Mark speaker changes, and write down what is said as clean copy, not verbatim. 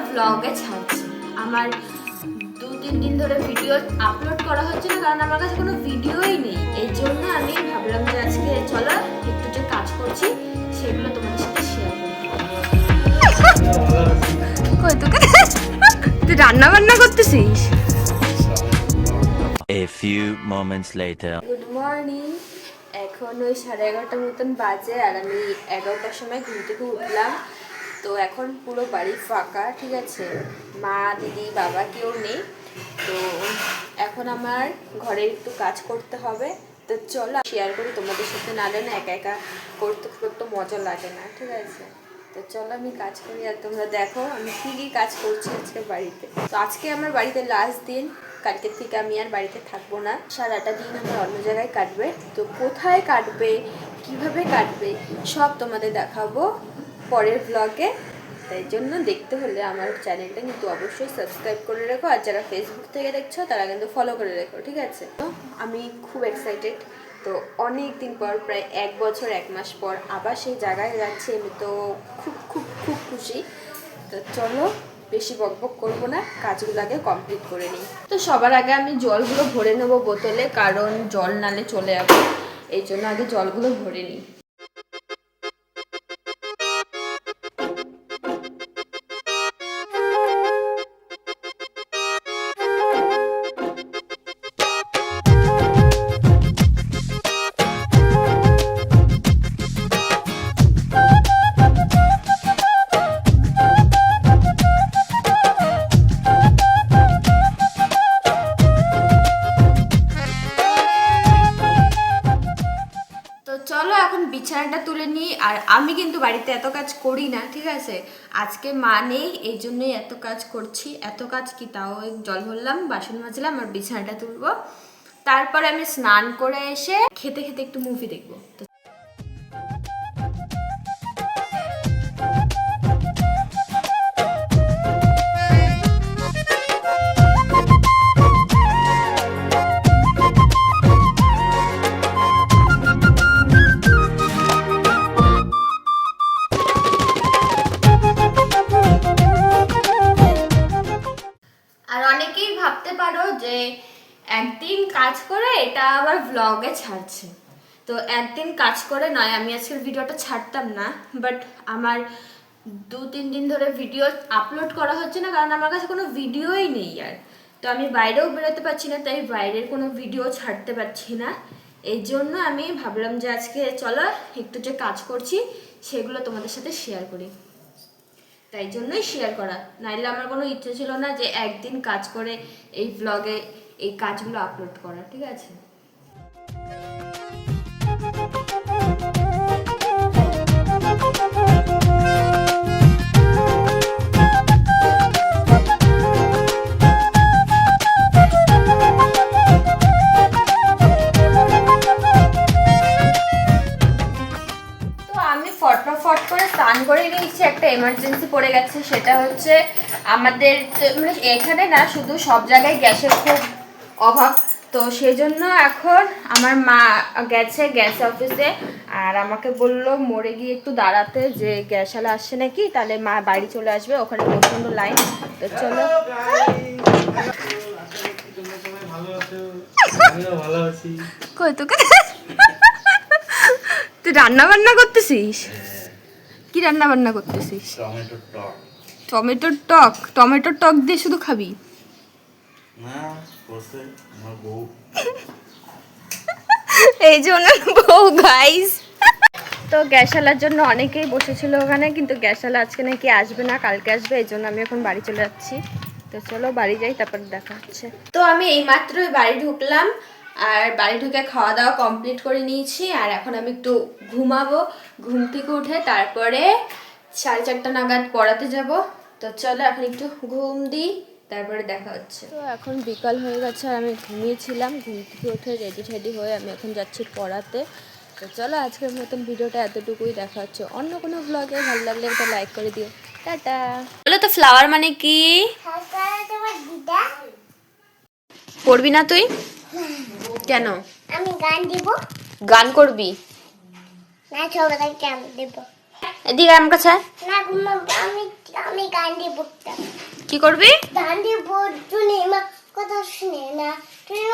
Speaker 1: ব্লগে ছাড়ছি। আমার 2-3 দিন ধরে ভিডিও আপলোড করা হচ্ছে না, কারণ আমার কাছে কোনো ভিডিওই নেই। এই জন্য আমি ভাবলাম যে আজকে চলো একটু যে কাজ করছি সেগুলো তোমাদের সাথে শেয়ার করি। কই তুই রান্না বান্না করতেছিস?
Speaker 2: A few moments later.
Speaker 1: Good morning. এখন ওই 11:30 মতন বাজে, আর আমি 11টার সময় ঘুম থেকে উঠলাম। তো এখন পুরো বাড়ি ফাঁকা, ঠিক আছে, মা দিদি বাবা কেউ নেই। তো এখন আমার ঘরে একটু কাজ করতে হবে। তো চলো শেয়ার করি তোমাদের সাথে, নাহলে না একা একা করতে করতে মজা লাগে না, ঠিক আছে। তো চলো আমি কাজ করি আর তোমরা দেখো আমি কী কী কাজ করছি আজকে বাড়িতে। তো আজকে আমার বাড়িতে লাস্ট দিন, কালকের থেকে আমি আর বাড়িতে থাকবো না। সারাটা দিন আমার অন্য জায়গায় কাটবে। তো কোথায় কাটবে, কিভাবে কাটবে সব তোমাদের দেখাবো পরের ব্লগে। তাই জন্য দেখতে হলে আমার চ্যানেলটা কিন্তু অবশ্যই সাবস্ক্রাইব করে রেখো, আর যারা ফেসবুক থেকে দেখছো তারা কিন্তু ফলো করে রেখো, ঠিক আছে। তো আমি খুব এক্সাইটেড। তো অনেক দিন পর, প্রায় 1 বছর 1 মাস পর আবার সেই জায়গায় যাচ্ছি। আমি তো খুব খুব খুব খুশি। তো চলো বেশি বকবক করবো না, কাজগুলো আগে কমপ্লিট করে নিই। তো সবার আগে আমি জলগুলো ভরে নেবো বোতলে, কারণ জল নালে চলে যাবো, এই জন্য আগে জলগুলো ভরে নিই। চলো এখন বিছানাটা তুলে নিই। আর আমি কিন্তু বাড়িতে এত কাজ করি না, ঠিক আছে। আজকে মা নেই, এই জন্যই এত কাজ করছি। এত কাজ কি, তাও জল ভরলাম, বাসন মাজলাম আর বিছানাটা তুলবো। তারপরে আমি স্নান করে এসে খেতে খেতে একটু মুভি দেখবো। আর অনেকেই ভাবতে পারো যে একদিন কাজ করে এটা আবার ব্লগে ছাড়ছে। তো একদিন কাজ করে নয়, আমি আজকের ভিডিওটা ছাড়তাম না, বাট আমার 2-3 দিন ধরে ভিডিও আপলোড করা হচ্ছে না, কারণ আমার কাছে কোনো ভিডিওই নেই। আর তো আমি বাইরেও বেরোতে পারছি না, তাই বাইরের কোনো ভিডিও ছাড়তে পারছি না। এই জন্য আমি ভাবলাম যে আজকে চলো একটু যে কাজ করছি সেগুলো তোমাদের সাথে শেয়ার করি। তাই জন্যই শেয়ার করা, নাইলে আমার কোনো ইচ্ছে ছিল না যে একদিন কাজ করে এই ব্লগে এই কাজগুলো আপলোড করা, ঠিক আছে। ফট করে স্নান করে নিয়েছি। একটা এমার্জেন্সি পড়ে গেছে, সেটা হচ্ছে আমাদের মানে এখানে না, শুধু সব জায়গায় গ্যাসের খুব অভাব। তো সেই জন্য এখন আমার মা গেছে গ্যাস অফিসে, আর আমাকে বললো মোড়ে গিয়ে একটু দাঁড়াতে, যে গ্যাসওয়ালা আসছে নাকি, তাহলে মা বাড়ি চলে আসবে। ওখানে প্রচণ্ড লাইন। তো চলো কই তোকে তুই রান্না বান্না করতেছিস? কি রান্না বান্না করতেছিস? টমেটোর টক। টমেটোর টক দিয়ে শুধু খাবি? এই যে ওনার বউ গাইস। তো গ্যাসওয়ালার জন্য অনেকেই বসেছিল ওখানে, কিন্তু গ্যাসওয়ালা আজকে নাকি আসবে না, কালকে আসবে। এই জন্য আমি এখন বাড়ি চলে যাচ্ছি। তো চলো বাড়ি যাই, তারপর দেখা হচ্ছে। তো আমি এইমাত্রই বাড়ি ঢুকলাম, আর বাড়ি ঢুকে খাওয়া দাওয়া কমপ্লিট করে নিয়েছি। আর এখন আমি একটু ঘুমাবো। ঘুম থেকে উঠে তারপরে 4:30 নাগাদ পড়াতে যাব। তো চলো এখন একটু ঘুম দিই, তারপরে দেখা হচ্ছে। তো এখন বিকাল হয়ে গেছে, আর আমি ঘুমিয়েছিলাম। ঘুম থেকে উঠে রেডি হয়ে আমি এখন যাচ্ছি পড়াতে। তো চলো আজকের মতন ভিডিওটা এতটুকুই, দেখা হচ্ছে অন্য কোনো ব্লগে। ভালো লাগলে একটা লাইক করে দিও। টাটা। বলো তো ফ্লাওয়ার মানে কি? পড়বি না তুই? কেন?
Speaker 3: আমি গান দিব।
Speaker 1: গান করবি
Speaker 3: না ছোটবেলায় গান দিব।
Speaker 1: এদিকে আমার কাছে।
Speaker 3: না আমি আমি দান্ডি পড়তাম
Speaker 1: কি করবি?
Speaker 3: দান্ডি পড় তুমি মা কথা শুনে না তুমি